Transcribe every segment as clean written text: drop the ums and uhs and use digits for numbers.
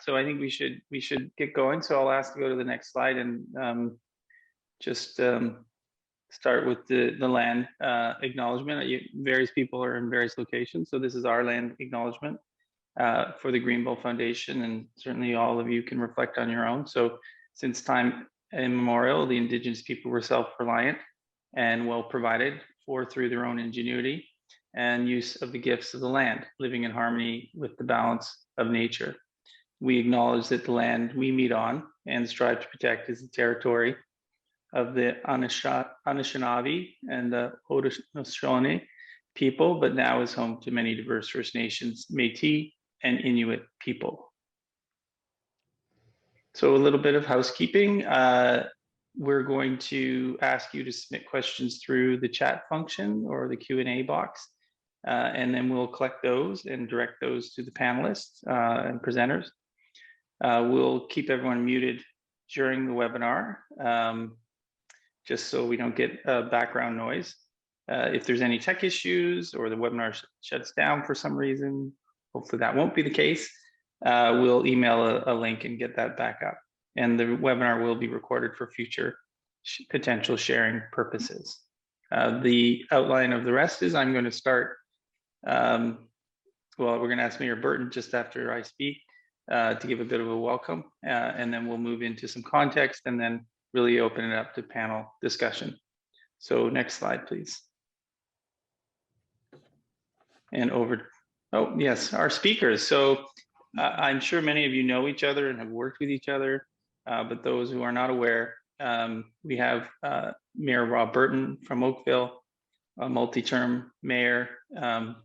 So I think we should get going. So I'll ask to go to the next slide and just start with the land acknowledgement. Various people are in various locations, so this is our land acknowledgement for the Greenbelt Foundation, and certainly all of you can reflect on your own. So since time immemorial, the Indigenous people were self-reliant and well provided for through their own ingenuity and use of the gifts of the land, living in harmony with the balance of nature. We acknowledge that the land we meet on and strive to protect is the territory of the Anishinaabe and the Haudenosaunee people, but now is home to many diverse First Nations, Métis, and Inuit people. So a little bit of housekeeping. We're going to ask you to submit questions through the chat function or the Q&A box, and then we'll collect those and direct those to the panelists and presenters. We'll keep everyone muted during the webinar, just so we don't get background noise. If there's any tech issues or the webinar shuts down for some reason, hopefully that won't be the case, we'll email a link and get that back up. And the webinar will be recorded for future potential sharing purposes. The outline of the rest is I'm going to start, well, we're going to ask Mayor Burton just after I speak to give a bit of a welcome, and then we'll move into some context and then really open it up to panel discussion. So next slide, please. And over, oh yes, our speakers. So I'm sure many of you know each other and have worked with each other, but those who are not aware, we have Mayor Rob Burton from Oakville, a multi-term mayor,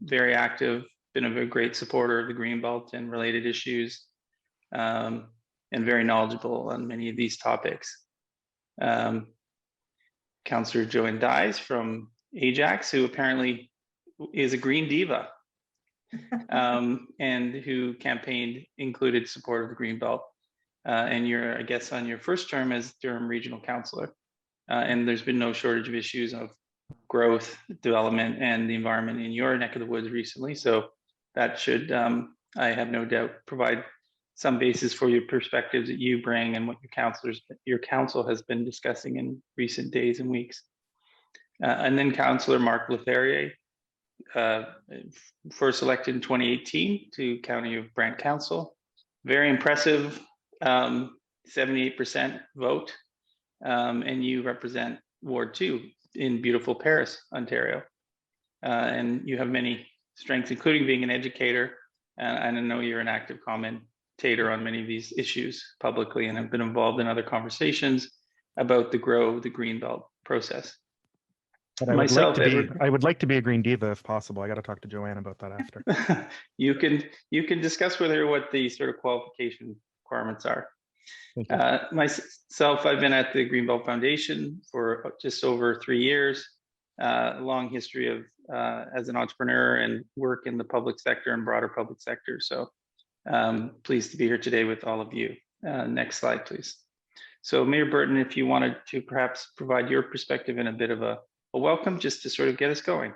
very active, been a very great supporter of the Greenbelt and related issues, and very knowledgeable on many of these topics. Councillor Joanne from Ajax, who apparently is a green diva, and who campaigned included support of the Greenbelt. And you're, I guess, on your first term as Durham Regional Councillor. And there's been no shortage of issues of growth, development, and the environment in your neck of the woods recently. So that should, I have no doubt, provide some basis for your perspectives that you bring and what your council has been discussing in recent days and weeks. And then Councillor Marc Laferriere, first elected in 2018 to County of Brant Council. Very impressive, 78% vote, and you represent Ward 2 in beautiful Paris, Ontario. And you have many strengths, including being an educator, and I know you're an active commentator on many of these issues publicly, and have been involved in other conversations about the Grow the Greenbelt process. But I would like to be a green diva if possible. I got to talk to Joanne about that after. You can discuss with her what the sort of qualification requirements are. Myself, I've been at the Greenbelt Foundation for just over 3 years. A long history of as an entrepreneur and work in the public sector and broader public sector. So pleased to be here today with all of you. Next slide, please. So Mayor Burton, if you wanted to perhaps provide your perspective and a bit of a welcome, just to sort of get us going.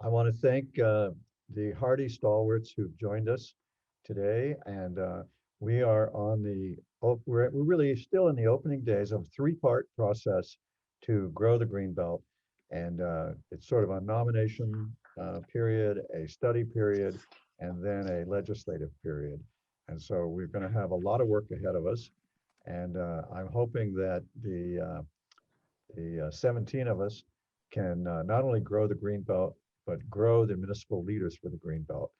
I want to thank the hardy stalwarts who've joined us today, and we are on we're really still in the opening days of a 3-part process to grow the Greenbelt, and it's sort of a nomination period, a study period, and then a legislative period. And so we're going to have a lot of work ahead of us, and I'm hoping that the 17 of us can not only grow the Greenbelt, but grow the municipal leaders for the Greenbelt.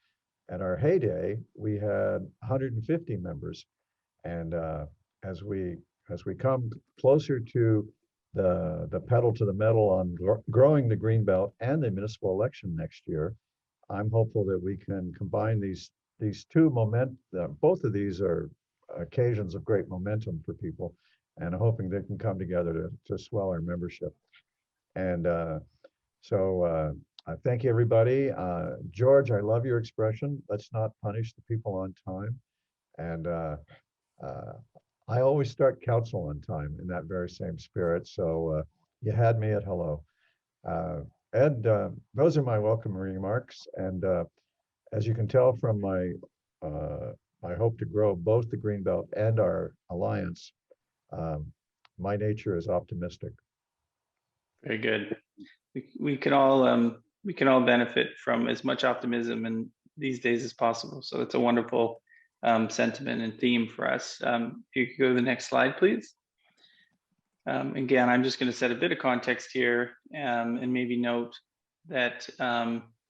At our heyday, we had 150 members, and as we come closer to the pedal to the metal on growing the Greenbelt and the municipal election next year, I'm hopeful that we can combine these two both of these are occasions of great momentum for people, and I'm hoping they can come together to swell our membership. And so I thank you, everybody. George, I love your expression, let's not punish the people on time. And I always start council on time in that very same spirit. So you had me at hello. Ed, those are my welcome remarks. And as you can tell from my I hope to grow both the Greenbelt and our alliance. My nature is optimistic. Very good. We can all benefit from as much optimism in these days as possible. So it's a wonderful sentiment and theme for us. If you could go to the next slide, please. Again, I'm just going to set a bit of context here and maybe note that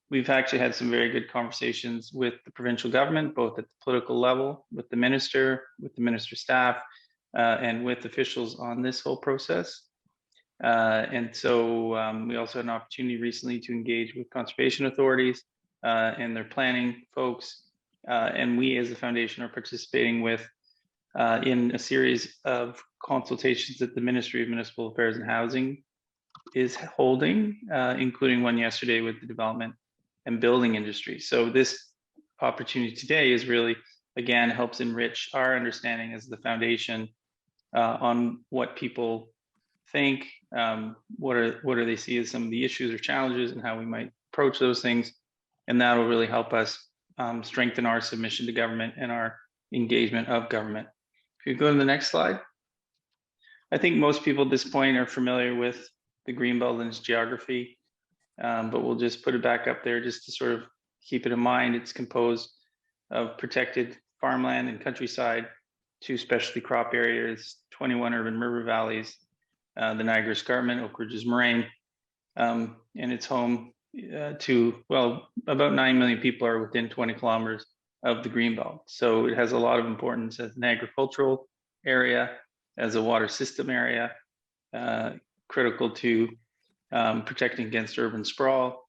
we've actually had some very good conversations with the provincial government, both at the political level, with the minister staff, and with officials on this whole process. And so we also had an opportunity recently to engage with conservation authorities and their planning folks. And we as a foundation are participating with in a series of consultations that the Ministry of Municipal Affairs and Housing is holding, including one yesterday with the development and building industry. So this opportunity today is really, again, helps enrich our understanding as the foundation on what people think, what do they see as some of the issues or challenges and how we might approach those things. And that will really help us strengthen our submission to government and our engagement of government. If you go to the next slide. I think most people at this point are familiar with the Greenbelt and its geography, but we'll just put it back up there just to sort of keep it in mind. It's composed of protected farmland and countryside, 2 specialty crop areas, 21 urban river valleys, the Niagara Escarpment, Oak Ridges Moraine, and it's home to, well, about 9 million people are within 20 kilometers of the Greenbelt. So it has a lot of importance as an agricultural area, as a water system area, critical to protecting against urban sprawl,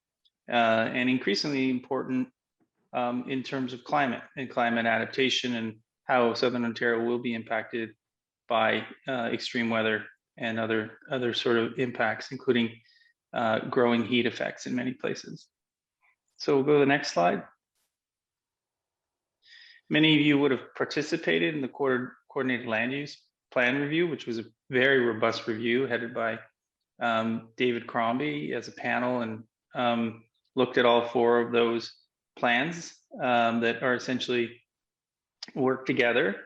and increasingly important in terms of climate and climate adaptation and how Southern Ontario will be impacted by extreme weather and other sort of impacts, including growing heat effects in many places. So we'll go to the next slide. Many of you would have participated in the coordinated land use plan review, which was a very robust review headed by David Crombie as a panel, and looked at all 4 of those plans that are essentially work together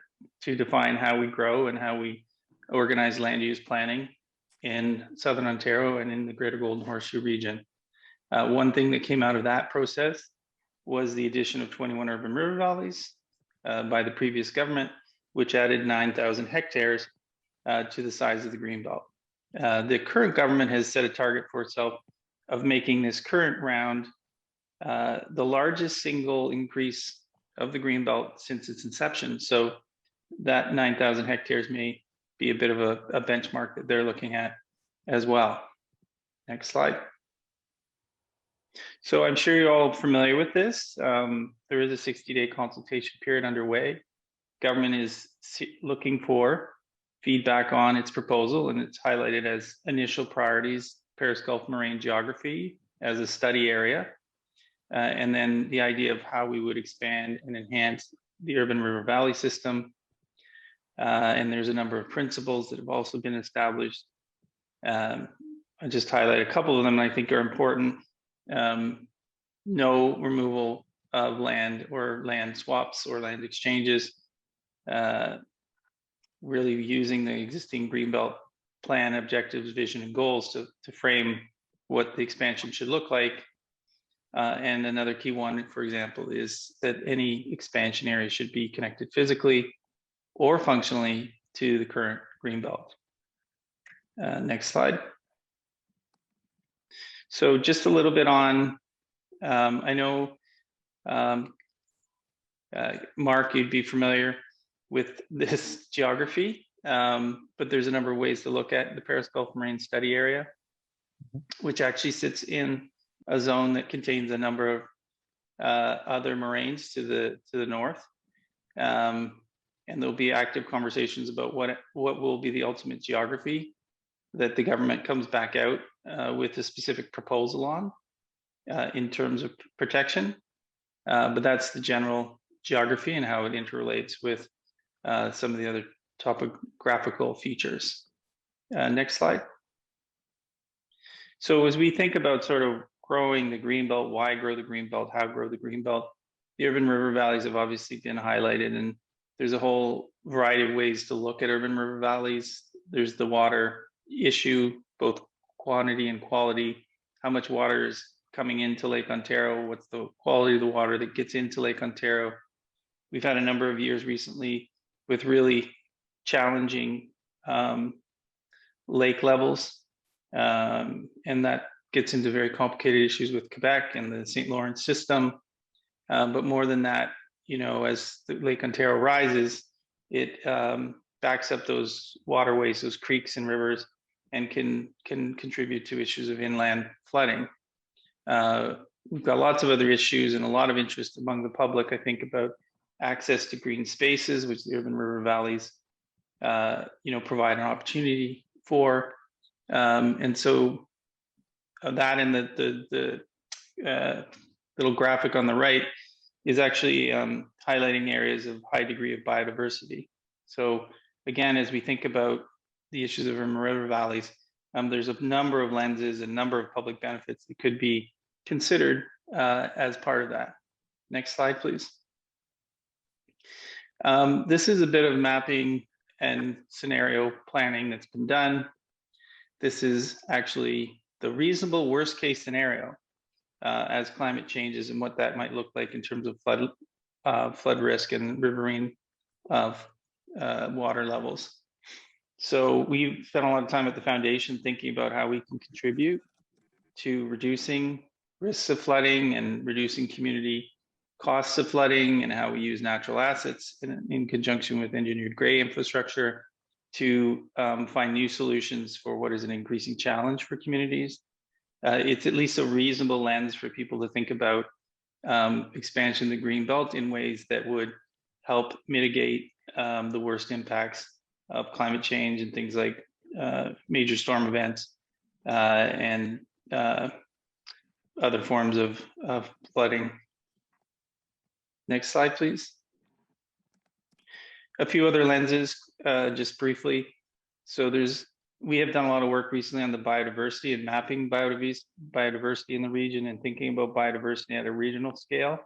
to define how we grow and how we organize land use planning in Southern Ontario and in the Greater Golden Horseshoe region. One thing that came out of that process was the addition of 21 urban river valleys by the previous government, which added 9,000 hectares to the size of the Greenbelt. The current government has set a target for itself of making this current round the largest single increase of the Greenbelt since its inception. So that 9,000 hectares may be a bit of a benchmark that they're looking at as well. Next slide. So I'm sure you're all familiar with this. There is a 60-day consultation period underway. Government is looking for feedback on its proposal, and it's highlighted as initial priorities, Paris Gulf moraine geography as a study area, and then the idea of how we would expand and enhance the urban river valley system. And there's a number of principles that have also been established. I just highlight a couple of them I think are important. No removal of land or land swaps or land exchanges, really using the existing Greenbelt plan objectives, vision, and goals to frame what the expansion should look like. And another key one, for example, is that any expansion area should be connected physically or functionally to the current Greenbelt. Next slide. So just a little bit on, I know, Mark, you'd be familiar with this geography, but there's a number of ways to look at the Paris Gulf Moraine Study Area, which actually sits in a zone that contains a number of other moraines to the north. And there'll be active conversations about what will be the ultimate geography that the government comes back out with a specific proposal on in terms of protection. But that's the general geography and how it interrelates with some of the other topographical features. Next slide. So as we think about sort of growing the Greenbelt, why grow the Greenbelt, how grow the Greenbelt, the urban river valleys have obviously been highlighted, and there's a whole variety of ways to look at urban river valleys. There's the water issue, both quantity and quality. How much water is coming into Lake Ontario? What's the quality of the water that gets into Lake Ontario? We've had a number of years recently with really challenging lake levels, and that gets into very complicated issues with Quebec and the St. Lawrence system. But more than that, you know, as the Lake Ontario rises, it backs up those waterways, those creeks and rivers, and can contribute to issues of inland flooding. We've got lots of other issues and a lot of interest among the public, I think, about access to green spaces, which the urban river valleys, you know, provide an opportunity for. And so that and the little graphic on the right is actually highlighting areas of high degree of biodiversity. So again, as we think about the issues of urban river valleys, there's a number of lenses, a number of public benefits that could be considered as part of that. Next slide, please. This is a bit of mapping and scenario planning that's been done. This is actually the reasonable worst case scenario as climate changes and what that might look like in terms of flood risk and riverine water levels. So we've spent a lot of time at the foundation thinking about how we can contribute to reducing risks of flooding and reducing community costs of flooding, and how we use natural assets in conjunction with engineered gray infrastructure to find new solutions for what is an increasing challenge for communities. It's at least a reasonable lens for people to think about expansion of the Greenbelt in ways that would help mitigate the worst impacts of climate change and things like major storm events and other forms of flooding. Next slide, please. A few other lenses, just briefly. So we have done a lot of work recently on the biodiversity and mapping biodiversity in the region and thinking about biodiversity at a regional scale.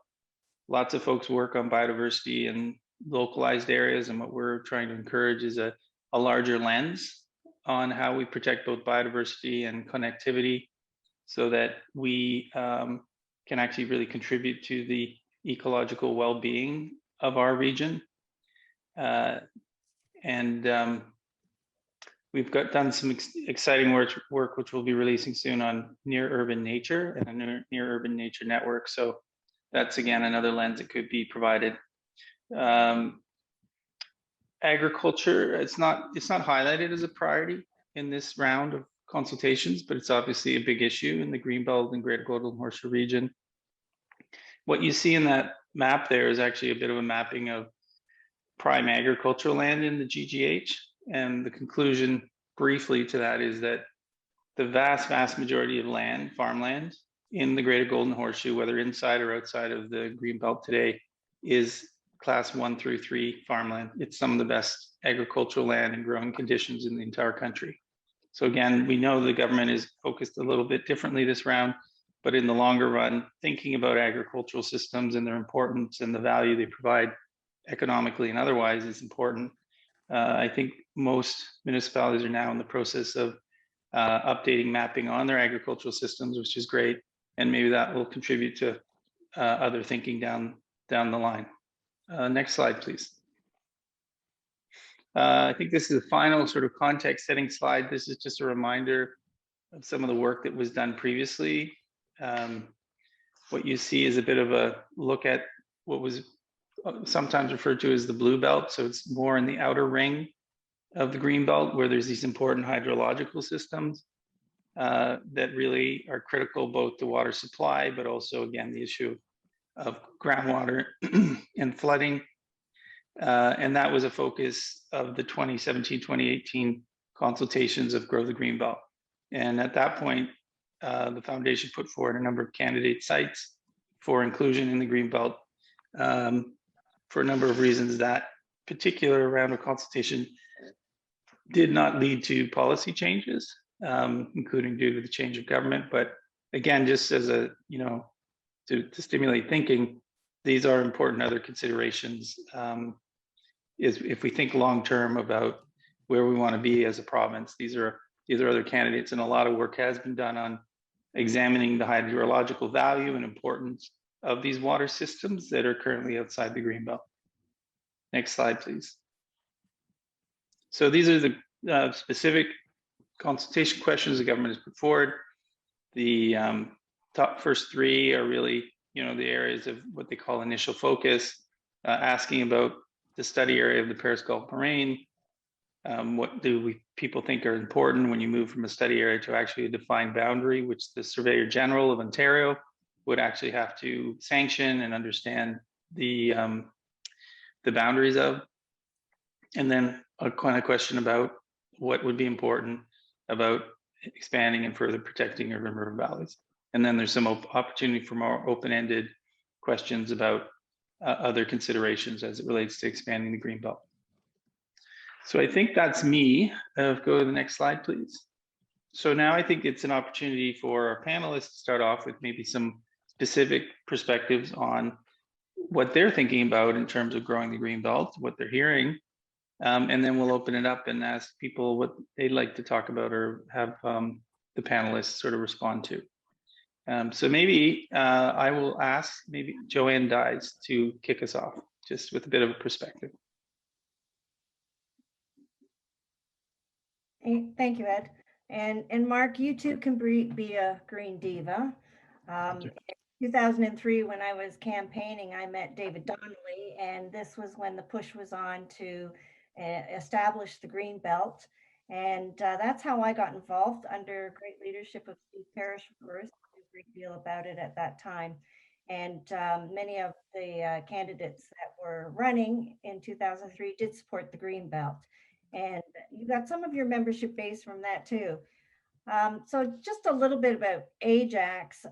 Lots of folks work on biodiversity in localized areas, and what we're trying to encourage is a larger lens on how we protect both biodiversity and connectivity so that we can actually really contribute to the ecological well-being of our region. We've done some exciting work which we'll be releasing soon on near urban nature and a near urban nature network. So that's again another lens that could be provided. Agriculture, it's not highlighted as a priority in this round of consultations, but it's obviously a big issue in the Greenbelt and Greater Golden Horseshoe region. What you see in that map there is actually a bit of a mapping of prime agricultural land in the GGH. And the conclusion briefly to that is that the vast majority of land, farmland in the Greater Golden Horseshoe, whether inside or outside of the Greenbelt today, is class 1 through 3 farmland. It's some of the best agricultural land and growing conditions in the entire country. So again, we know the government is focused a little bit differently this round, but in the longer run, thinking about agricultural systems and their importance and the value they provide economically and otherwise is important. I think most municipalities are now in the process of updating mapping on their agricultural systems, which is great. And maybe that will contribute to other thinking down the line. Next slide, please. I think this is the final sort of context setting slide. This is just a reminder of some of the work that was done previously. What you see is a bit of a look at what was sometimes referred to as the blue belt. So it's more in the outer ring of the green belt where there's these important hydrological systems that really are critical both to water supply, but also again, the issue of groundwater and flooding. And that was a focus of the 2017-2018 consultations of Grow the Greenbelt. And at that point, the foundation put forward a number of candidate sites for inclusion in the Greenbelt for a number of reasons. That particular round of consultation did not lead to policy changes, including due to the change of government. But again, just as a, to stimulate thinking, these are important other considerations. Is if we think long-term about where we want to be as a province, these are other candidates, and a lot of work has been done on examining the hydrological value and importance of these water systems that are currently outside the Greenbelt. Next slide, please. So these are the specific consultation questions the government has put forward. The top first three are really, the areas of what they call initial focus, asking about the study area of the Paris Gulf Moraine. What do people think are important when you move from a study area to actually a defined boundary, which the Surveyor General of Ontario would actually have to sanction and understand the boundaries of. And then a kind of question about what would be important about expanding and further protecting urban river valleys. And then there's some opportunity for more open-ended questions about other considerations as it relates to expanding the Greenbelt. So I think that's me. Go to the next slide, please. So now I think it's an opportunity for our panelists to start off with maybe some specific perspectives on what they're thinking about in terms of growing the Greenbelt, what they're hearing, and then we'll open it up and ask people what they'd like to talk about or have the panelists sort of respond to. So maybe I will ask maybe Joanne Dyes to kick us off, just with a bit of a perspective. Thank you, Ed. And Mark, you too can be a green diva. In 2003, when I was campaigning, I met David Donnelly, and this was when the push was on to establish the Greenbelt. And that's how I got involved under great leadership of Steve Parrish, of course. A great deal about it at that time. And many of the candidates that were running in 2003 did support the Greenbelt. And you got some of your membership base from that too. So just a little bit about Ajax.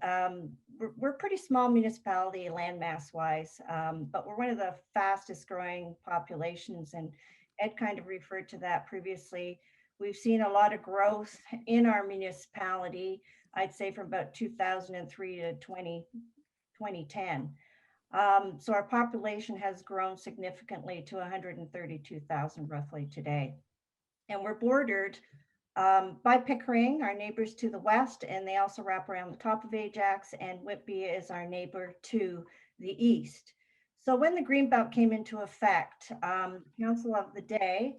We're a pretty small municipality landmass wise, but we're one of the fastest growing populations, and Ed kind of referred to that previously. We've seen a lot of growth in our municipality, I'd say from about 2003 to 2010. So our population has grown significantly to 132,000 roughly today. And we're bordered by Pickering, our neighbors to the west, and they also wrap around the top of Ajax, and Whitby is our neighbor to the east. So when the Greenbelt came into effect, Council of the Day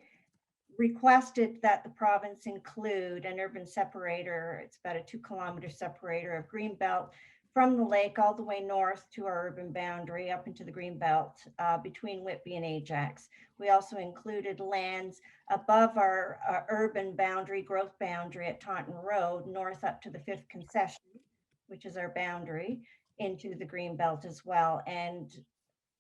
requested that the province include an urban separator. It's about a 2-kilometer separator of Greenbelt from the lake all the way north to our urban boundary up into the Greenbelt between Whitby and Ajax. We also included lands above our urban boundary, growth boundary at Taunton Road, north up to the 5th concession, which is our boundary, into the Greenbelt as well. And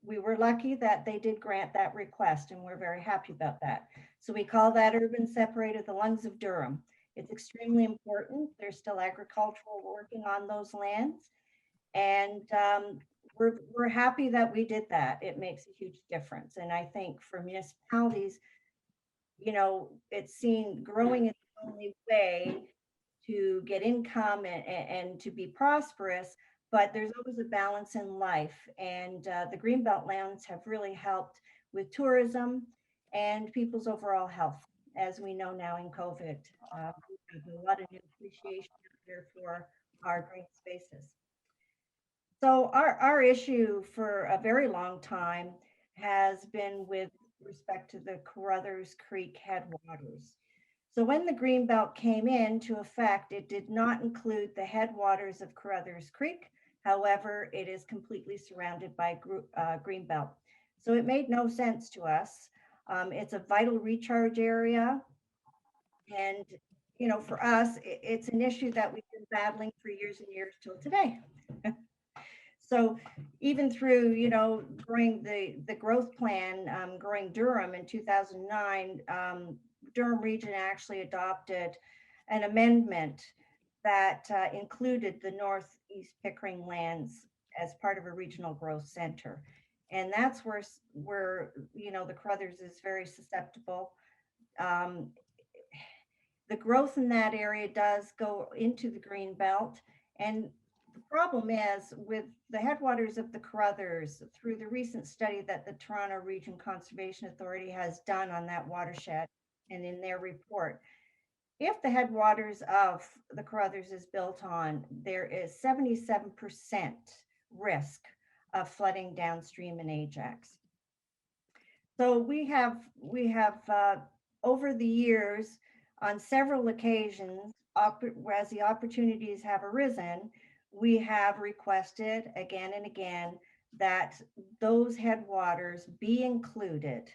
we were lucky that they did grant that request, and we're very happy about that. So we call that urban separator the lungs of Durham. It's extremely important. There's still agricultural working on those lands. And we're happy that we did that. It makes a huge difference. And I think for municipalities, it's seen growing is the only way to get income and to be prosperous, but there's always a balance in life. And the Greenbelt lands have really helped with tourism and people's overall health, as we know now in COVID. There's a lot of new appreciation there for our green spaces. So our issue for a very long time has been with respect to the Carruthers Creek headwaters. So when the Greenbelt came into effect, it did not include the headwaters of Carruthers Creek. However, it is completely surrounded by Greenbelt. So it made no sense to us. It's a vital recharge area. And, for us, it's an issue that we've been battling for years and years till today. So even through, growing the growth plan, growing Durham in 2009, Durham region actually adopted an amendment that included the Northeast Pickering lands as part of a regional growth center. And that's where the Carruthers is very susceptible. The growth in that area does go into the Greenbelt, and The problem is with the headwaters of the Carruthers, through the recent study that the Toronto Region Conservation Authority has done on that watershed and in their report, if the headwaters of the Carruthers is built on, there is 77% risk of flooding downstream in Ajax. So we have over the years, on several occasions, as the opportunities have arisen, we have requested again and again that those headwaters be included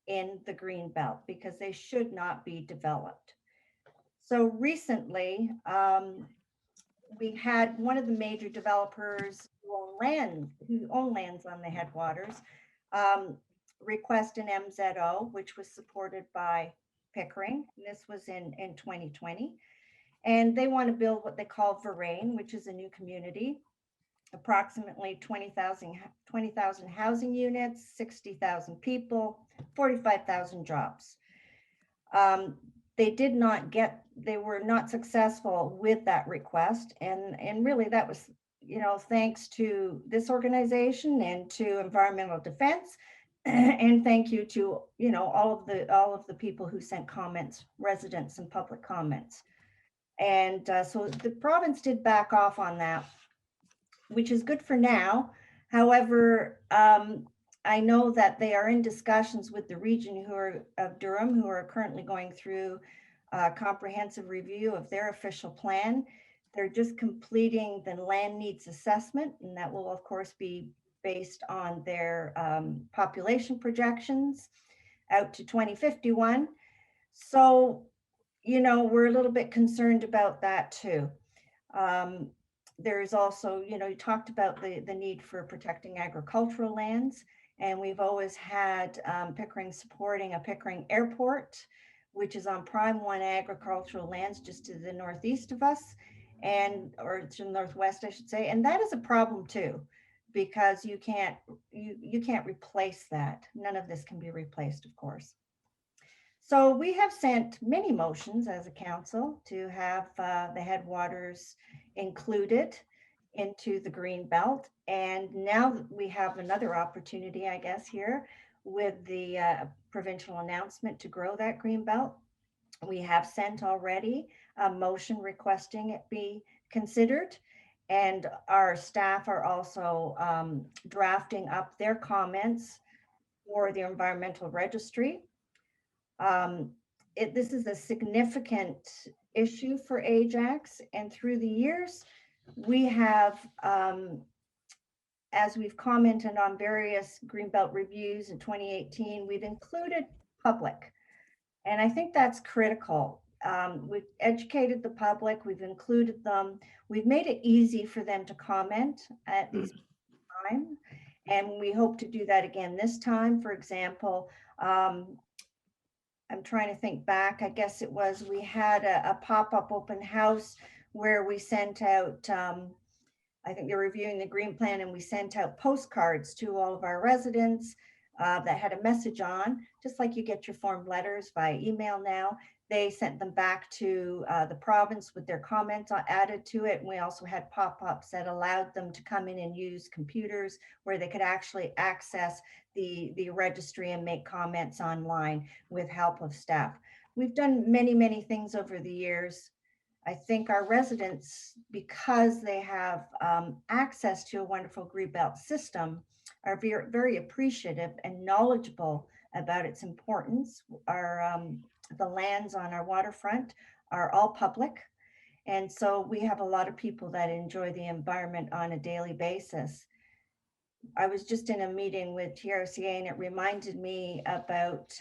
in the Greenbelt because they should not be developed. So recently, we had one of the major developers who own lands on the headwaters, request an MZO, which was supported by Pickering. This was in 2020. And they want to build what they call Varane, which is a new community, approximately 20,000 housing units, 60,000 people, 45,000 jobs. They were not successful with that request. And really that was, thanks to this organization and to Environmental Defense. And thank you to, all of the people who sent comments, residents and public comments. And so the province did back off on that, which is good for now. However, I know that they are in discussions with the region of Durham, who are currently going through a comprehensive review of their official plan. They're just completing the land needs assessment, and that will of course be based on their population projections out to 2051. So, we're a little bit concerned about that too. There's also, you talked about the need for protecting agricultural lands. And we've always had Pickering supporting a Pickering airport, which is on prime 1 agricultural lands just to the northeast of us, or to the northwest, I should say. And that is a problem too, because you can't replace that. None of this can be replaced, of course. So we have sent many motions as a council to have the headwaters included into the Greenbelt. And now we have another opportunity, I guess, here with the provincial announcement to grow that Greenbelt. We have sent already a motion requesting it be considered. And our staff are also drafting up their comments for the environmental registry. This is a significant issue for Ajax, and through the years, we have, as we've commented on various Greenbelt reviews in 2018, we've included public, and I think that's critical. We've educated the public, we've included them, we've made it easy for them to comment at these times, and we hope to do that again this time. For example, I'm trying to think back, I guess it was, we had a pop-up open house where we sent out, I think they're reviewing the green plan, and we sent out postcards to all of our residents that had a message on, just like you get your form letters by email now. They sent them back to the province with their comments added to it. And we also had pop-ups that allowed them to come in and use computers where they could actually access the registry and make comments online with help of staff. We've done many, many things over the years. I think our residents, because they have access to a wonderful Greenbelt system, are very, very appreciative and knowledgeable about its importance. The lands on our waterfront are all public. And so we have a lot of people that enjoy the environment on a daily basis. I was just in a meeting with TRCA, and it reminded me about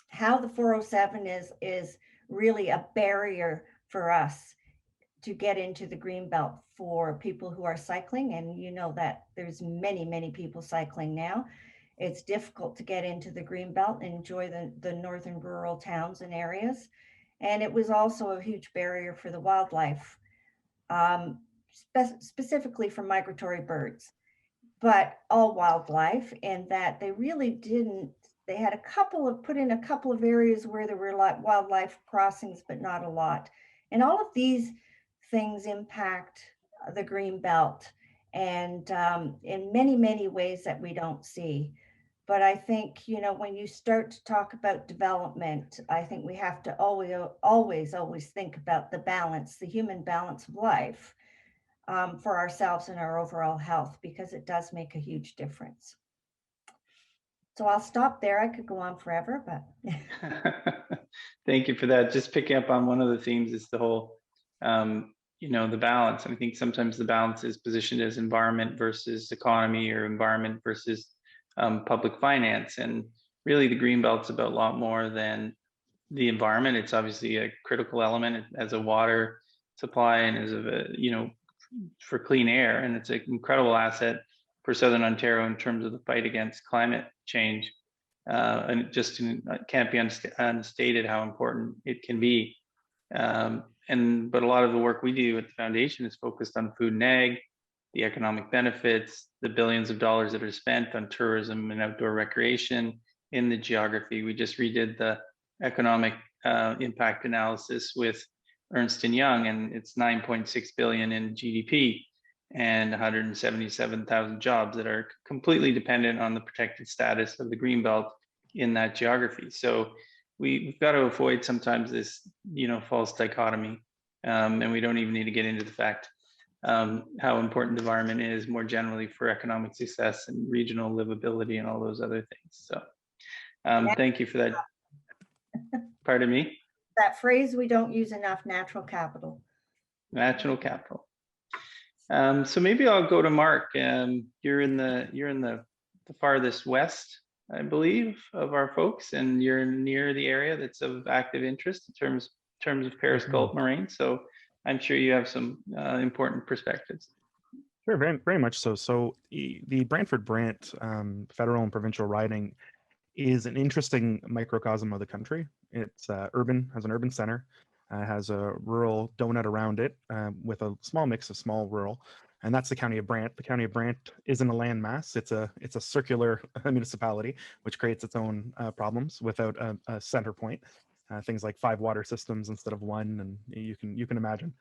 how the 407 is really a barrier for us to get into the Greenbelt for people who are cycling. And you know that there's many, many people cycling now. It's difficult to get into the Greenbelt and enjoy the northern rural towns and areas. And it was also a huge barrier for the wildlife, specifically for migratory birds, but all wildlife, and that they really didn't, they had put in a couple of areas where there were wildlife crossings, but not a lot. And all of these things impact the green belt, and in many, many ways that we don't see. But I think, you know, when you start to talk about development, I think we have to always think about the balance, the human balance of life, for ourselves and our overall health, because it does make a huge difference. So I'll stop there. I could go on forever, but. Thank you for that. Just picking up on one of the themes is the whole, you know, the balance. And I think sometimes the balance is positioned as environment versus economy, or environment versus public finance. And really the Greenbelt's about a lot more than the environment. It's obviously a critical element as a water supply and as a, you know, for clean air. And it's an incredible asset for Southern Ontario in terms of the fight against climate change. And it just can't be understated how important it can be. But a lot of the work we do at the foundation is focused on food and ag, the economic benefits, the billions of dollars that are spent on tourism and outdoor recreation in the geography. We just redid the economic impact analysis with Ernst & Young, and it's 9.6 billion in GDP and 177,000 jobs that are completely dependent on the protected status of the Greenbelt in that geography. So we've got to avoid sometimes this, you know, false dichotomy, and we don't even need to get into the fact how important the environment is more generally for economic success and regional livability and all those other things. So thank you for that. Pardon me? That phrase we don't use enough, natural capital. Natural capital. So maybe I'll go to Marc. You're in the farthest west, I believe, of our folks, and you're near the area that's of active interest in terms of Paris Gulf Moraine. So I'm sure you have some important perspectives. Sure, very much so. So the Brantford-Brant federal and provincial riding is an interesting microcosm of the country. It's urban, has an urban center, has a rural donut around it with a small mix of small rural, and that's the County of Brant. The County of Brant isn't a landmass; it's a circular municipality, which creates its own problems without a center point. Things like 5 water systems instead of 1, and you can imagine.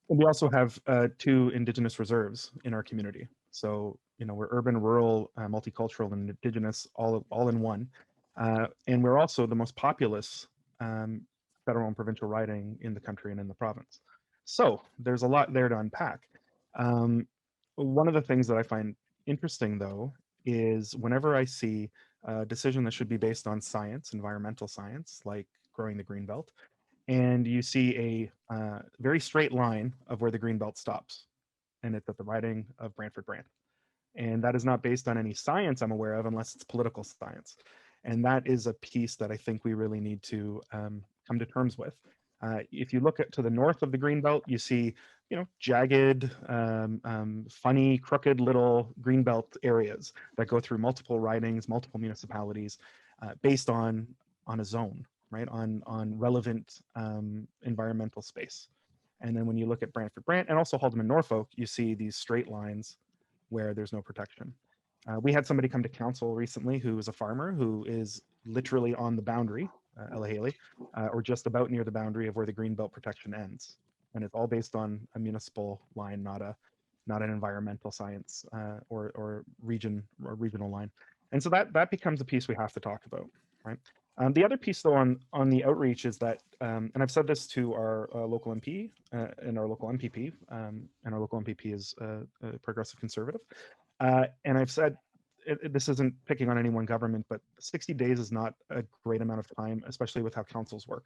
We also have 2 Indigenous reserves in our community. So, you know, we're urban, rural, multicultural, and Indigenous all in one. And we're also the most populous federal and provincial riding in the country and in the province. So there's a lot there to unpack. One of the things that I find interesting, though, is whenever I see a decision that should be based on science, environmental science, like Growing the Greenbelt, and you see a very straight line of where the Greenbelt stops, and it's at the riding of Brantford-Brant. And that is not based on any science I'm aware of, unless it's political science. And that is a piece that I think we really need to come to terms with. If you look to the north of the Greenbelt, you see, you know, jagged, funny, crooked little Greenbelt areas that go through multiple ridings, multiple municipalities, based on a zone, right, on relevant environmental space. And then when you look at Brantford-Brant and also Haldeman Norfolk, you see these straight lines where there's no protection. We had somebody come to council recently who is a farmer who is literally on the boundary, Ella Haley, or just about near the boundary of where the Greenbelt protection ends. And it's all based on a municipal line, not an environmental science or regional line. And so that becomes a piece we have to talk about, right? The other piece, though, on the outreach is that, and I've said this to our local MP and our local MPP, and our local MPP is a progressive conservative, and I've said, this isn't picking on any one government, but 60 days is not a great amount of time, especially with how councils work,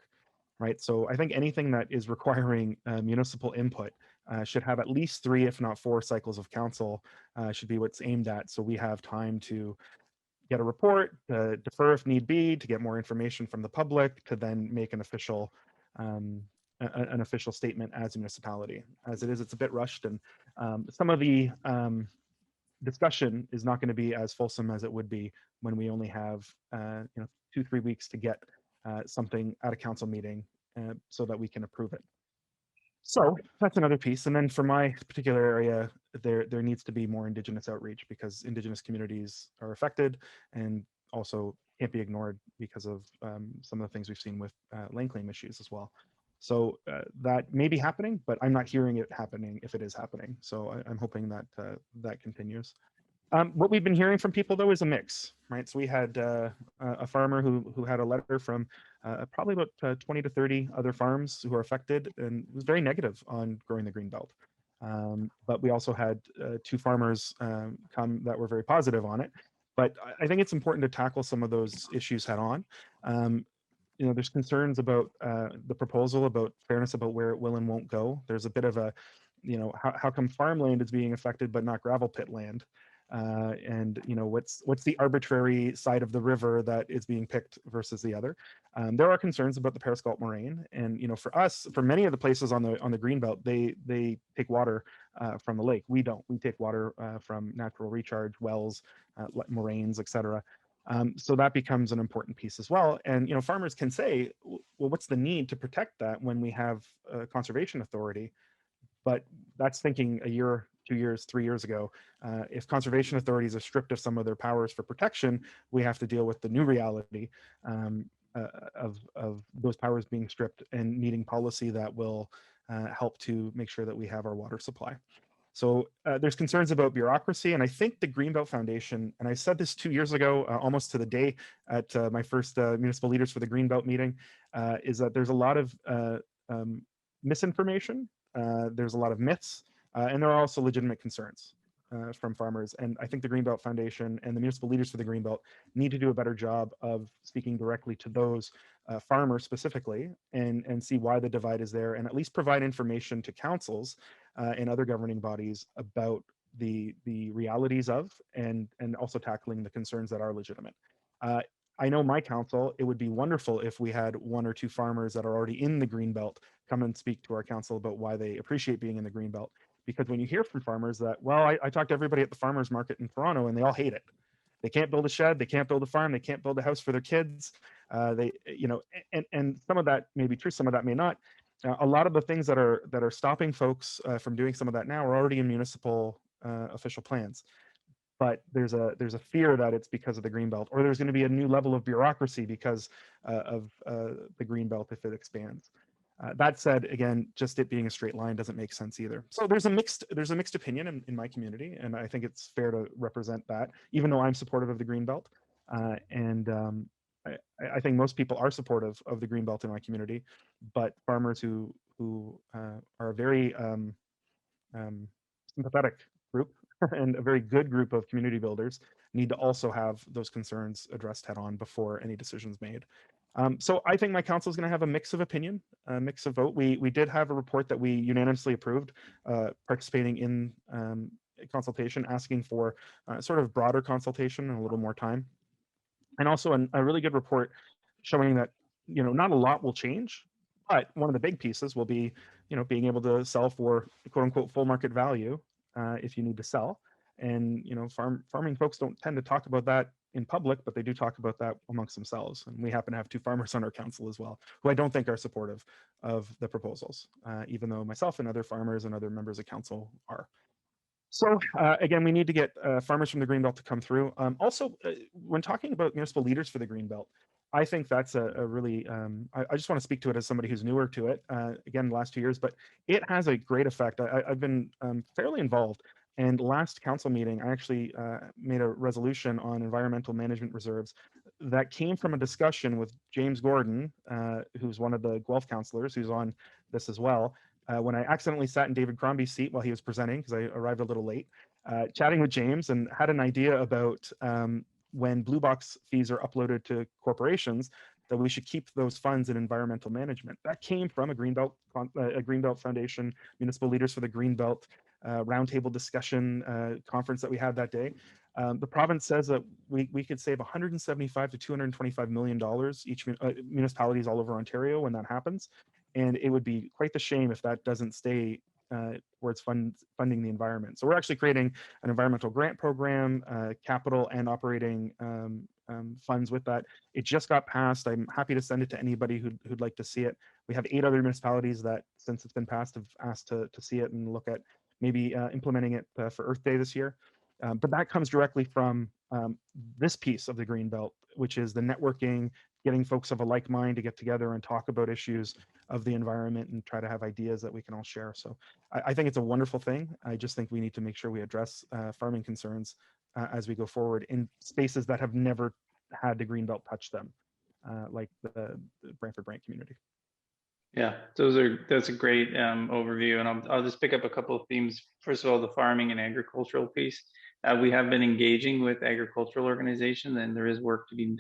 right? So I think anything that is requiring municipal input should have at least 3, if not 4 cycles of council, should be what's aimed at, so we have time to get a report, defer if need be, to get more information from the public, to then make an official statement as a municipality. As it is, it's a bit rushed, and some of the discussion is not going to be as fulsome as it would be when we only have 2-3 weeks to get something at a council meeting so that we can approve it. So that's another piece. And then for my particular area, there needs to be more Indigenous outreach, because Indigenous communities are affected and also can't be ignored because of some of the things we've seen with land claim issues as well. So that may be happening, but I'm not hearing it happening if it is happening. So I'm hoping that that continues. What we've been hearing from people, though, is a mix, right? So we had a farmer who had a letter from probably about 20 to 30 other farms who are affected, and was very negative on growing the greenbelt. But we also had 2 farmers come that were very positive on it. But I think it's important to tackle some of those issues head on. You know, there's concerns about the proposal, about fairness, about where it will and won't go. There's a bit of a, you know, how come farmland is being affected but not gravel pit land? And you know, what's the arbitrary side of the river that is being picked versus the other? There are concerns about the Periscalt moraine, and you know, for us, for many of the places on the greenbelt, they take water from the lake. We don't. We take water from natural recharge wells, moraines, etc. So that becomes an important piece as well. And you know, farmers can say, well, what's the need to protect that when we have a conservation authority? But that's thinking a year, 2 years, 3 years ago. If conservation authorities are stripped of some of their powers for protection, we have to deal with the new reality of those powers being stripped and needing policy that will help to make sure that we have our water supply. So there's concerns about bureaucracy, and I think the Greenbelt Foundation, and I said this 2 years ago, almost to the day at my first Municipal Leaders for the Greenbelt meeting, is that there's a lot of misinformation, there's a lot of myths, and there are also legitimate concerns from farmers. And I think the Greenbelt Foundation and the Municipal Leaders for the Greenbelt need to do a better job of speaking directly to those farmers specifically, and see why the divide is there, and at least provide information to councils and other governing bodies about the realities of, and also tackling the concerns that are legitimate. I know my council, it would be wonderful if we had 1 or 2 farmers that are already in the Greenbelt come and speak to our council about why they appreciate being in the Greenbelt. Because when you hear from farmers that, well, I talked to everybody at the farmers market in Toronto and they all hate it. They can't build a shed, they can't build a farm, they can't build a house for their kids. They, you know, and some of that may be true, some of that may not. A lot of the things that are stopping folks from doing some of that now are already in municipal official plans. But there's a fear that it's because of the Greenbelt, or there's going to be a new level of bureaucracy because of the Greenbelt if it expands. That said, again, just it being a straight line doesn't make sense either. So there's a mixed opinion in my community, and I think it's fair to represent that, even though I'm supportive of the Greenbelt. I think most people are supportive of the Greenbelt in my community, but farmers who are a very sympathetic group and a very good group of community builders need to also have those concerns addressed head on before any decisions made. So I think my council is going to have a mix of opinion, a mix of vote. We did have a report that we unanimously approved, participating in consultation, asking for sort of broader consultation and a little more time. And also a really good report showing that, you know, not a lot will change, but one of the big pieces will be, you know, being able to sell for quote unquote full market value if you need to sell. And, you know, farming folks don't tend to talk about that in public, but they do talk about that amongst themselves. And we happen to have 2 farmers on our council as well, who I don't think are supportive of the proposals, even though myself and other farmers and other members of council are. So again, we need to get farmers from the Greenbelt to come through. Also, when talking about municipal leaders for the Greenbelt, I think that's a really, I just want to speak to it as somebody who's newer to it, again, the last 2 years, but it has a great effect. I've been fairly involved. And last council meeting, I actually made a resolution on environmental management reserves that came from a discussion with James Gordon, who's one of the Guelph councillors, who's on this as well. When I accidentally sat in David Crombie's seat while he was presenting, because I arrived a little late, chatting with James, and had an idea about when blue box fees are uploaded to corporations, that we should keep those funds in environmental management. That came from a Greenbelt Foundation, Municipal Leaders for the Greenbelt roundtable discussion conference that we had that day. The province says that we could save $175 to $225 million each municipalities all over Ontario when that happens. And it would be quite the shame if that doesn't stay towards funding the environment. So we're actually creating an environmental grant program, capital and operating funds with that. It just got passed. I'm happy to send it to anybody who'd like to see it. We have 8 other municipalities that, since it's been passed, have asked to see it and look at maybe implementing it for Earth Day this year. But that comes directly from this piece of the Greenbelt, which is the networking, getting folks of a like mind to get together and talk about issues of the environment and try to have ideas that we can all share. So I think it's a wonderful thing. I just think we need to make sure we address farming concerns as we go forward in spaces that have never had the Greenbelt touch them, like the Brantford Brant community. Yeah, that's a great overview, and I'll just pick up a couple of themes. First of all, the farming and agricultural piece. We have been engaging with agricultural organizations, and there is work to be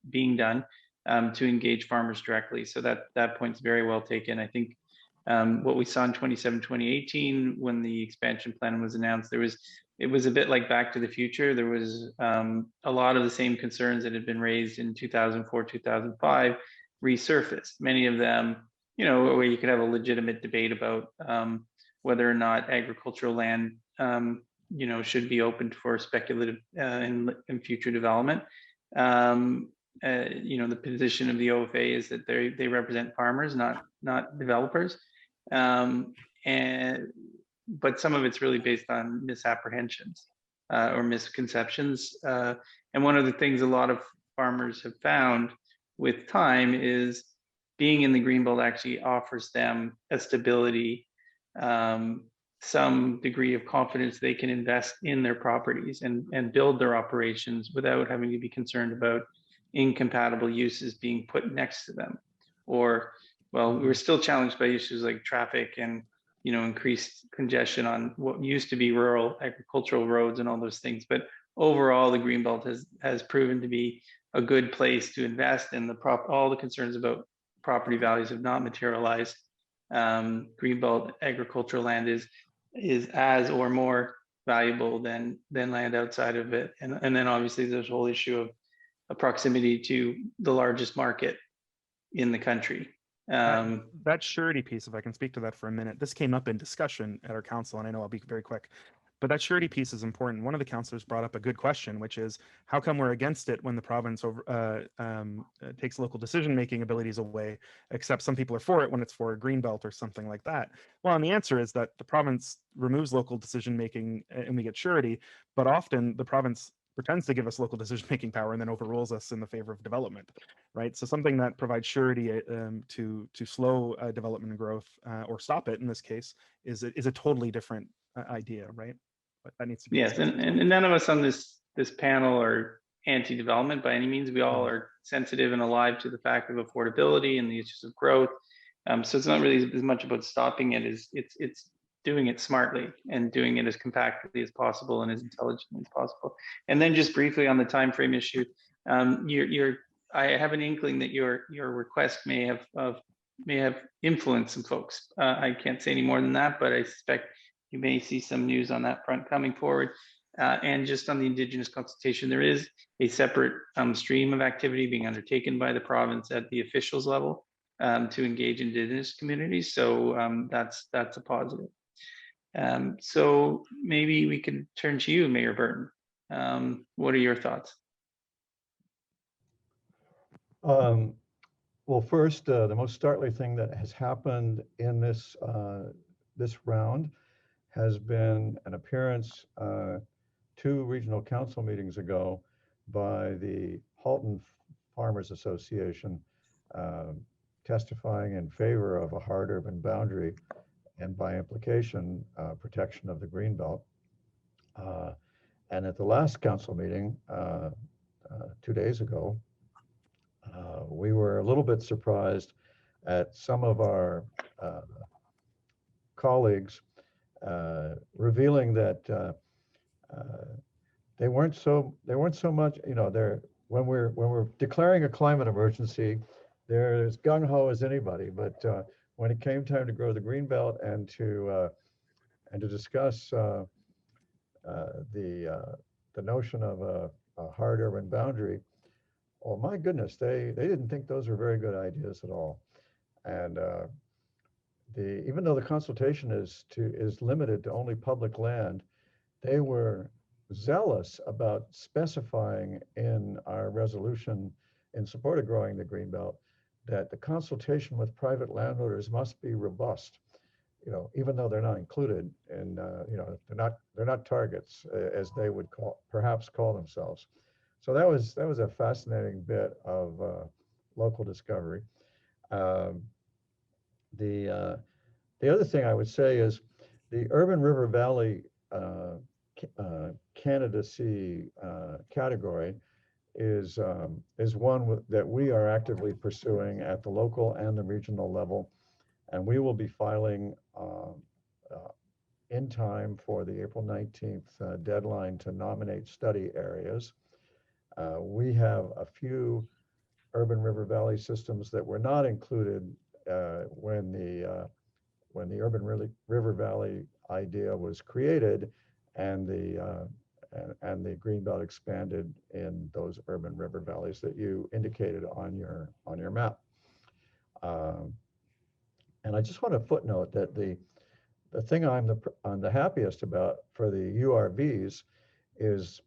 being done to engage farmers directly. So that point's very well taken. I think what we saw in 2018 when the expansion plan was announced, it was a bit like Back to the Future. There was a lot of the same concerns that had been raised in 2004, 2005 resurfaced. Many of them, you know, where you could have a legitimate debate about whether or not agricultural land, you know, should be opened for speculative in future development. You know, the position of the OFA is that they represent farmers, not developers, but some of it's really based on misapprehensions or misconceptions. And one of the things a lot of farmers have found with time is being in the Greenbelt actually offers them a stability, some degree of confidence they can invest in their properties and build their operations without having to be concerned about incompatible uses being put next to them. Or, well, we're still challenged by issues like traffic and, you know, increased congestion on what used to be rural agricultural roads and all those things. But overall, the Greenbelt has proven to be a good place to invest, and all the concerns about property values have not materialized. Greenbelt agricultural land is as or more valuable than land outside of it. And then obviously there's a whole issue of a proximity to the largest market in the country. That surety piece, if I can speak to that for a minute, this came up in discussion at our council, and I know I'll be very quick. But that surety piece is important. One of the councillors brought up a good question, which is how come we're against it when the province takes local decision-making abilities away, except some people are for it when it's for a Greenbelt or something like that? Well, and the answer is that the province removes local decision-making and we get surety, but often the province pretends to give us local decision-making power and then overrules us in the favor of development, right? So something that provides surety to slow development and growth or stop it in this case is a totally different idea, right? But that needs to be. Yes, and none of us on this panel are anti-development by any means. We all are sensitive and alive to the fact of affordability and the issues of growth. So it's not really as much about stopping it as it's doing it smartly and doing it as compactly as possible and as intelligently as possible. And then just briefly on the time frame issue, I have an inkling that your request may have influenced some folks. I can't say any more than that, but I suspect you may see some news on that front coming forward. And just on the Indigenous consultation, there is a separate stream of activity being undertaken by the province at the officials level to engage Indigenous communities. So that's a positive. So maybe we can turn to you, Mayor Burton. What are your thoughts? Well, first, the most startling thing that has happened in this round has been an appearance 2 regional council meetings ago by the Halton Farmers Association testifying in favor of a hard urban boundary and by implication protection of the Greenbelt. And at the last council meeting 2 days ago, we were a little bit surprised at some of our colleagues revealing that they weren't so much, you know, when we're declaring a climate emergency, they're as gung-ho as anybody, but when it came time to grow the Greenbelt and to discuss the notion of a hard urban boundary, oh my goodness, they didn't think those were very good ideas at all. And even though the consultation is limited to only public land, they were zealous about specifying in our resolution in support of growing the Greenbelt that the consultation with private landowners must be robust. You know, even though they're not included in, you know, they're not targets as they would perhaps call themselves. So that was a fascinating bit of local discovery. Um, the other thing I would say is the Urban River Valley candidacy category is one that we are actively pursuing at the local and the regional level, and we will be filing in time for the April 19th deadline to nominate study areas. We have a few urban river valley systems that were not included when the urban river valley idea was created, and the Greenbelt expanded in those urban river valleys that you indicated on your map. And I just want to footnote that the thing I'm the happiest about for the URVs is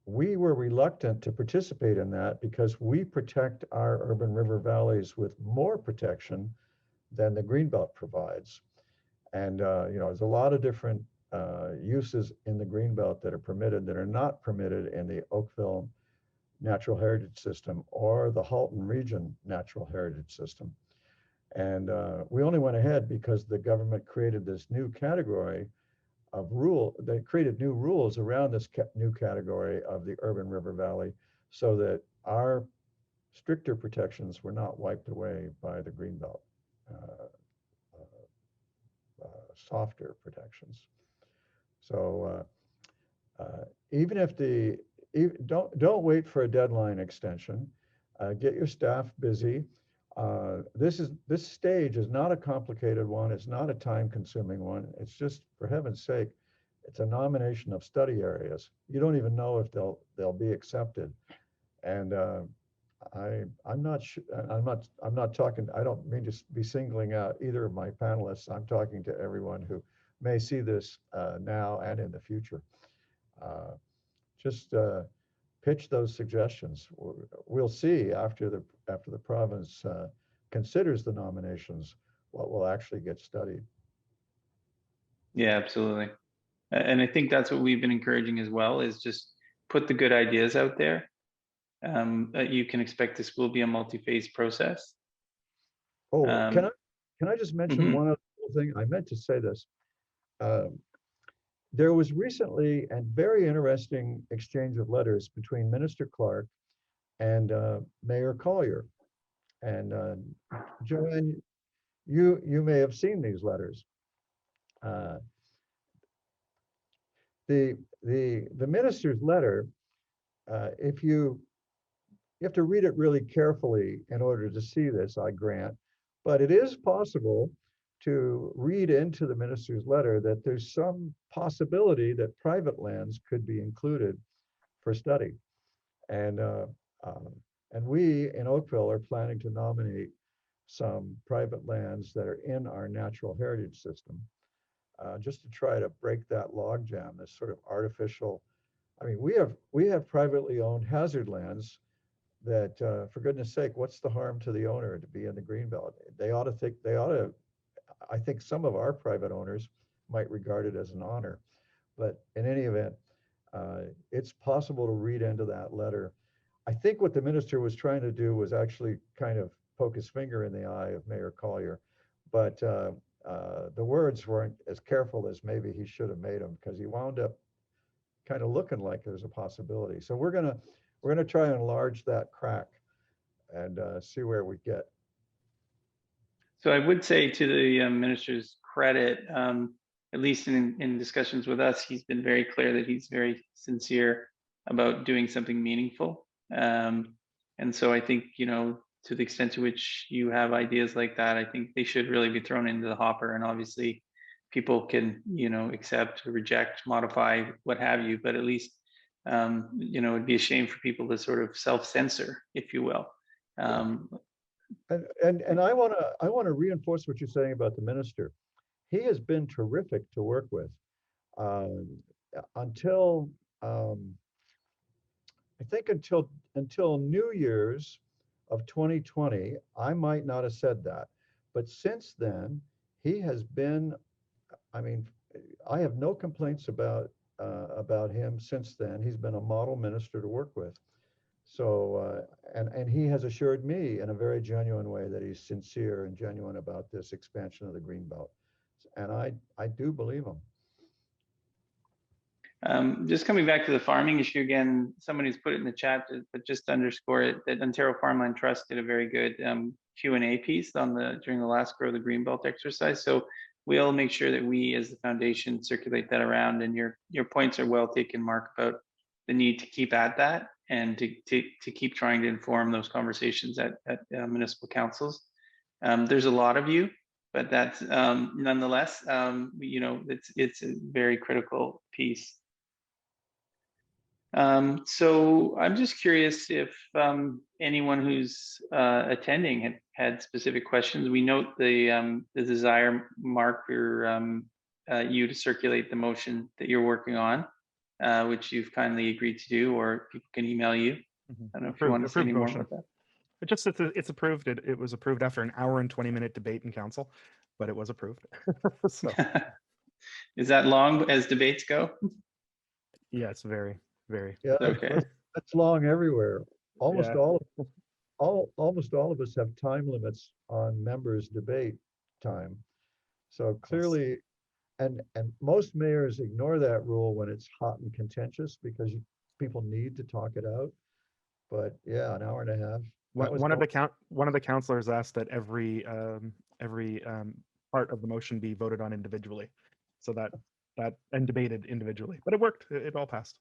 we were reluctant to participate in that because we protect our urban river valleys with more protection than the Greenbelt provides. And there's a lot of different uses in the Greenbelt that are permitted that are not permitted in the Oakville Natural Heritage System or the Halton Region Natural Heritage System. And we only went ahead because the government created this new category of they created new rules around this new category of the urban river valley so that our stricter protections were not wiped away by the Greenbelt softer protections. So even if don't wait for a deadline extension, get your staff busy. This stage is not a complicated one. It's not a time-consuming one. It's just, for heaven's sake, it's a nomination of study areas. You don't even know if they'll be accepted. And I'm not sure. I'm not talking. I don't mean to be singling out either of my panelists. I'm talking to everyone who may see this now and in the future. Just pitch those suggestions. We'll see after the province considers the nominations what will actually get studied. Yeah, absolutely. And I think that's what we've been encouraging as well, is just put the good ideas out there. You can expect this will be a multi-phase process. Oh, can I just mention one other thing? I meant to say this. There was recently a very interesting exchange of letters between Minister Clark and Mayor Collier. And Joanne, you may have seen these letters. The minister's letter, if you have to read it really carefully in order to see this, I grant, but it is possible to read into the minister's letter that there's some possibility that private lands could be included for study. And we in Oakville are planning to nominate some private lands that are in our natural heritage system, just to try to break that logjam, this sort of artificial. I mean, we have privately owned hazard lands that, for goodness sake, what's the harm to the owner to be in the Greenbelt? I think some of our private owners might regard it as an honor, but in any event, it's possible to read into that letter. I think what the minister was trying to do was actually kind of poke his finger in the eye of Mayor Collier, but the words weren't as careful as maybe he should have made them, because he wound up kind of looking like there's a possibility. So we're gonna try and enlarge that crack and see where we get. So I would say, to the minister's credit, at least in discussions with us, he's been very clear that he's very sincere about doing something meaningful. And so I think, to the extent to which you have ideas like that, I think they should really be thrown into the hopper. And obviously people can, accept, reject, modify, what have you, but at least, it'd be a shame for people to sort of self-censor, if you will. And I want to reinforce what you're saying about the minister. He has been terrific to work with. Until I think until New Year's of 2020, I might not have said that, but since then he has been. I mean, I have no complaints about him since then. He's been a model minister to work with. So, and he has assured me in a very genuine way that he's sincere and genuine about this expansion of the Greenbelt. And I do believe him. Just coming back to the farming issue again, somebody's put it in the chat, but just to underscore it, that Ontario Farmland Trust did a very good Q&A piece on during the last Grow the Greenbelt exercise. So we'll make sure that we as the foundation circulate that around, and your points are well taken, Mark, about the need to keep at that and to keep trying to inform those conversations at municipal councils. There's a lot of you, but that's nonetheless, it's a very critical piece. So I'm just curious if anyone who's attending had specific questions. We note the desire, Mark, for you to circulate the motion that you're working on, which you've kindly agreed to do, or people can email you. Mm-hmm. I don't know if you want to say any more about that. It just it's approved. It was approved after an hour and 20-minute debate in council, but it was approved. So. Is that long as debates go? Yes, very. Yeah, okay. That's long everywhere. Almost Yeah. almost all of us have time limits on members' debate time. So clearly, and most mayors ignore that rule when it's hot and contentious because people need to talk it out. But yeah, an hour and a half. One of the councillors asked that every part of the motion be voted on individually, so that and debated individually. But it worked. It all passed.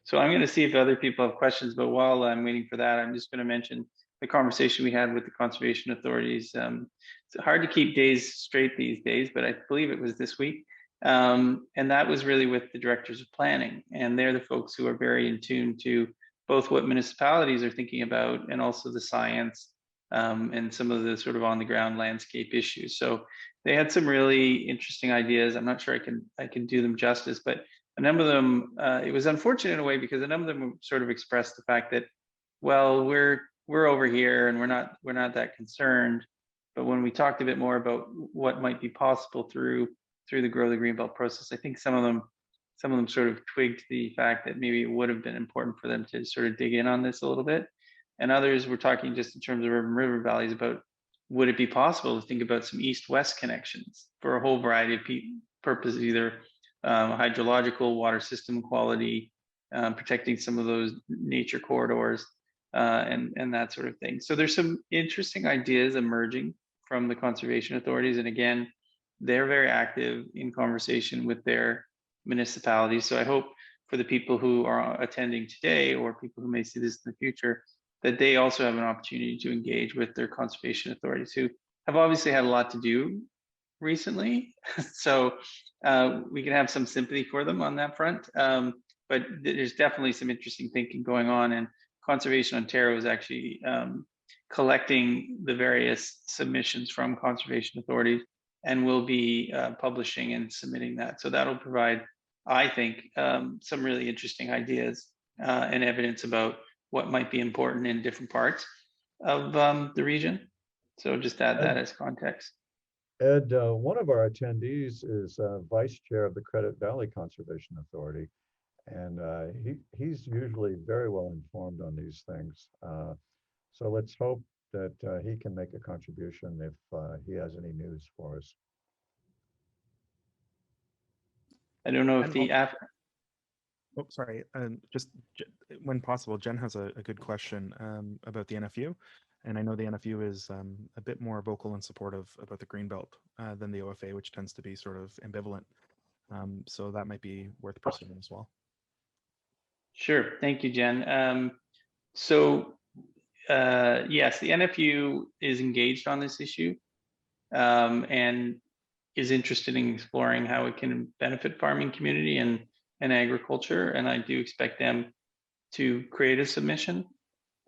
So I'm going to see if other people have questions, but while I'm waiting for that, I'm just going to mention the conversation we had with the conservation authorities. It's hard to keep days straight these days, but I believe it was this week. And that was really with the directors of planning. And they're the folks who are very in tune to both what municipalities are thinking about and also the science and some of the sort of on the ground landscape issues. So they had some really interesting ideas. I'm not sure I can do them justice, but a number of them, it was unfortunate in a way because a number of them sort of expressed the fact that, well, we're over here and we're not that concerned. But when we talked a bit more about what might be possible through the Grow the Greenbelt process, I think some of them sort of twigged the fact that maybe it would have been important for them to sort of dig in on this a little bit. And others were talking just in terms of urban river valleys about, would it be possible to think about some east-west connections for a whole variety of purposes, either hydrological, water system quality, protecting some of those nature corridors, and that sort of thing. So there's some interesting ideas emerging from the conservation authorities. And again, they're very active in conversation with their municipalities. So I hope for the people who are attending today or people who may see this in the future, that they also have an opportunity to engage with their conservation authorities who have obviously had a lot to do recently. So we can have some sympathy for them on that front. But there's definitely some interesting thinking going on, and Conservation Ontario is actually collecting the various submissions from conservation authorities and will be publishing and submitting that. So that'll provide, I think, some really interesting ideas and evidence about what might be important in different parts of the region. So just add that as context. Ed, one of our attendees is vice chair of the Credit Valley Conservation Authority, and he's usually very well informed on these things. So let's hope that he can make a contribution if he has any news for us. I don't know if the Oh, sorry. Just when possible, Jen has a good question about the NFU. And I know the NFU is a bit more vocal and supportive about the Greenbelt than the OFA, which tends to be sort of ambivalent. So that might be worth pursuing as well. Sure. Thank you, Jen. Yes, the NFU is engaged on this issue and is interested in exploring how it can benefit farming community and agriculture. And I do expect them to create a submission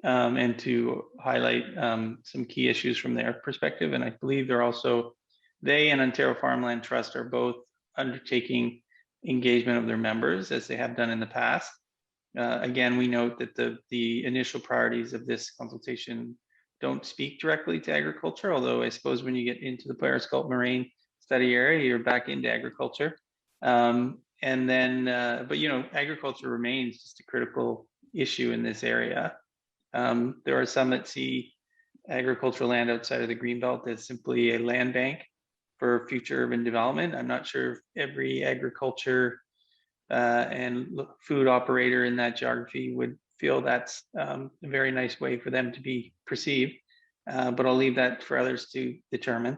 and to highlight some key issues from their perspective. And I believe they and Ontario Farmland Trust are both undertaking engagement of their members as they have done in the past. Again, we note that the initial priorities of this consultation don't speak directly to agriculture, although I suppose when you get into the Periscope Moraine study area, you're back into agriculture. And then, but agriculture remains just a critical issue in this area. There are some that see agricultural land outside of the Greenbelt as simply a land bank for future urban development. I'm not sure if every agriculture and food operator in that geography would feel that's a very nice way for them to be perceived, but I'll leave that for others to determine.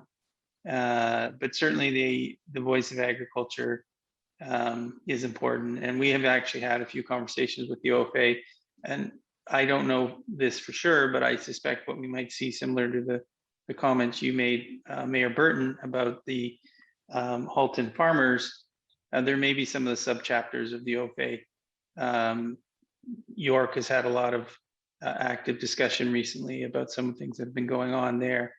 But certainly the voice of agriculture is important, and we have actually had a few conversations with the OFA, and I don't know this for sure, but I suspect what we might see, similar to the comments you made, Mayor Burton, about the Halton farmers, there may be some of the subchapters of the OFA. York has had a lot of active discussion recently about some of the things that have been going on there.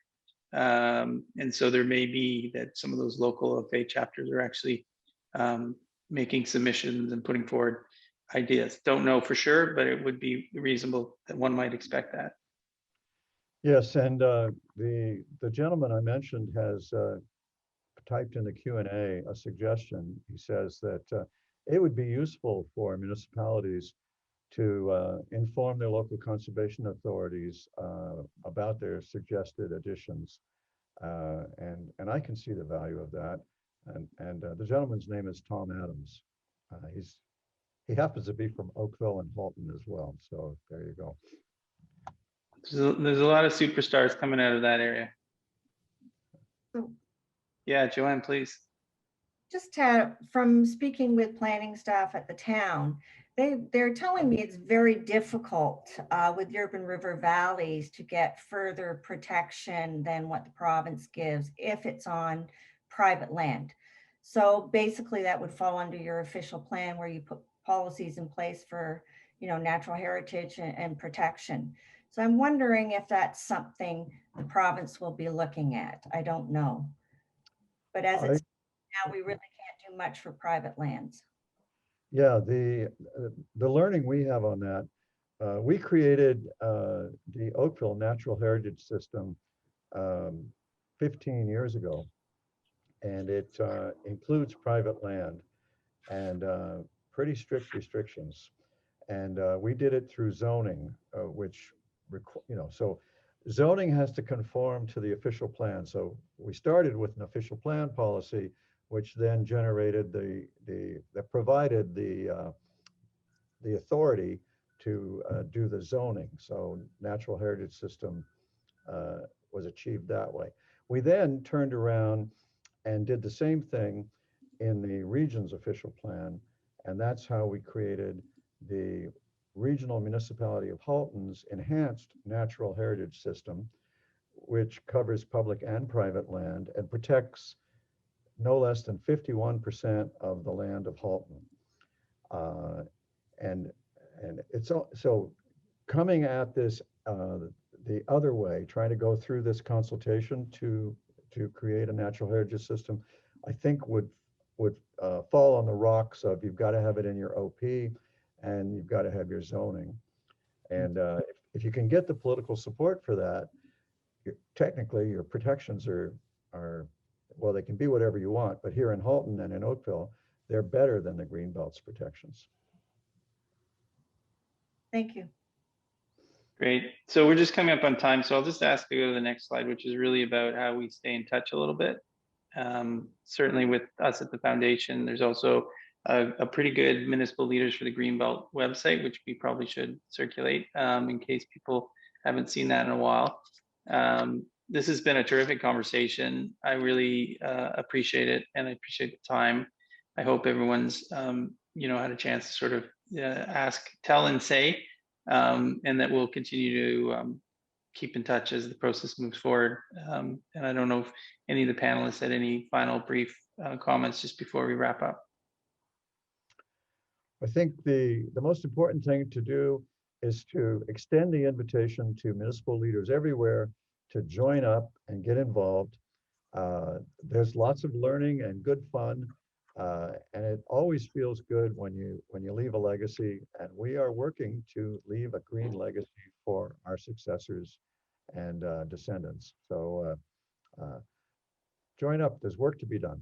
And so there may be that some of those local OFA chapters are actually making submissions and putting forward ideas. Don't know for sure, but it would be reasonable that one might expect that. Yes, and the gentleman I mentioned has typed in the Q&A a suggestion. He says that it would be useful for municipalities to inform their local conservation authorities about their suggested additions. And I can see the value of that. And the gentleman's name is Tom Adams. He happens to be from Oakville and Halton as well. So there you go. There's a lot of superstars coming out of that area. Yeah, Joanne, please. Just from speaking with planning staff at the town, they're telling me it's very difficult with the urban river valleys to get further protection than what the province gives if it's on private land. So basically that would fall under your official plan where you put policies in place for, natural heritage and protection. So I'm wondering if that's something the province will be looking at. I don't know. But as it's now, we really can't do much for private lands. Yeah, the learning we have on that, we created the Oakville Natural Heritage System 15 years ago, and it includes private land and pretty strict restrictions. And we did it through zoning, which, so zoning has to conform to the official plan. So we started with an official plan policy, which then generated that provided the authority to do the zoning. So natural heritage system was achieved that way. We then turned around and did the same thing in the region's official plan, and that's how we created the Regional Municipality of Halton's Enhanced Natural Heritage System, which covers public and private land and protects no less than 51% of the land of Halton. And it's so coming at this the other way, trying to go through this consultation to create a natural heritage system, I think would fall on the rocks of you've got to have it in your OP and you've got to have your zoning. And if you can get the political support for that, technically your protections are well, they can be whatever you want, but here in Halton and in Oakville, they're better than the Greenbelt's protections. Thank you. Great. So we're just coming up on time, so I'll just ask to go to the next slide, which is really about how we stay in touch a little bit. Certainly with us at the foundation, there's also a pretty good Municipal Leaders for the Greenbelt website, which we probably should circulate in case people haven't seen that in a while. This has been a terrific conversation. I really appreciate it, and I appreciate the time. I hope everyone's had a chance to sort of ask, tell, and say, and that we'll continue to keep in touch as the process moves forward. And I don't know if any of the panelists had any final brief comments just before we wrap up. I think the most important thing to do is to extend the invitation to municipal leaders everywhere to join up and get involved. There's lots of learning and good fun, and it always feels good when you leave a legacy, and we are working to leave a green legacy for our successors and descendants. So join up, there's work to be done.